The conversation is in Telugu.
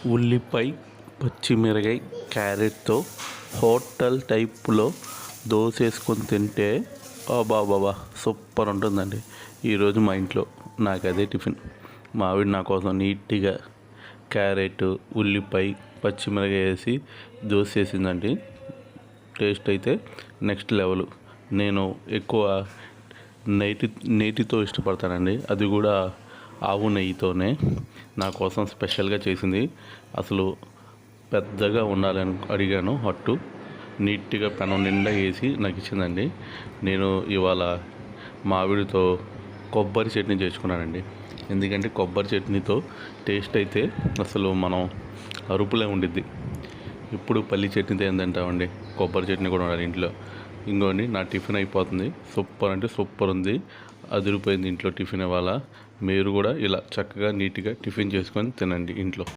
ఉల్లిపాయ పచ్చిమిరకాయ క్యారెట్తో హోటల్ టైప్లో దోశ వేసుకొని తింటే బాబా సూపర్ ఉంటుందండి. ఈరోజు మా ఇంట్లో నాకు అదే టిఫిన్. మా ఆవిడ నా కోసం నీట్గా క్యారెట్ ఉల్లిపాయ పచ్చిమిరకాయ వేసి దోశ వేసిందండి. టేస్ట్ అయితే నెక్స్ట్ లెవెల్. నేను ఎక్కువ నేతితో ఇష్టపడతానండి, అది కూడా ఆవు నెయ్యితోనే. నా కోసం స్పెషల్గా చేసింది. అసలు పెద్దగా ఉండాలని అడిగాను, అట్టు నీట్గా పెనం నిండా వేసి నాకు ఇచ్చిందండి. నేను ఇవాళ మామిడితో కొబ్బరి చట్నీ చేసుకున్నానండి. ఎందుకంటే కొబ్బరి చట్నీతో టేస్ట్ అయితే అసలు మనం అరుపులే ఉండిద్ది. ఇప్పుడు పల్లి చట్నీతో ఏం తింటామండి, కొబ్బరి చట్నీ కూడా ఉండాలి ఇంట్లో. ఇంకోండి నా టిఫిన్ అయిపోతుంది. సూపర్ అంటే సూపర్ ఉంది, అదిరిపోయింది ఇంట్లో టిఫిన్. ఇవాళ మీరు కూడా ఇలా చక్కగా నీట్గా టిఫిన్ చేసుకొని తినండి ఇంట్లో.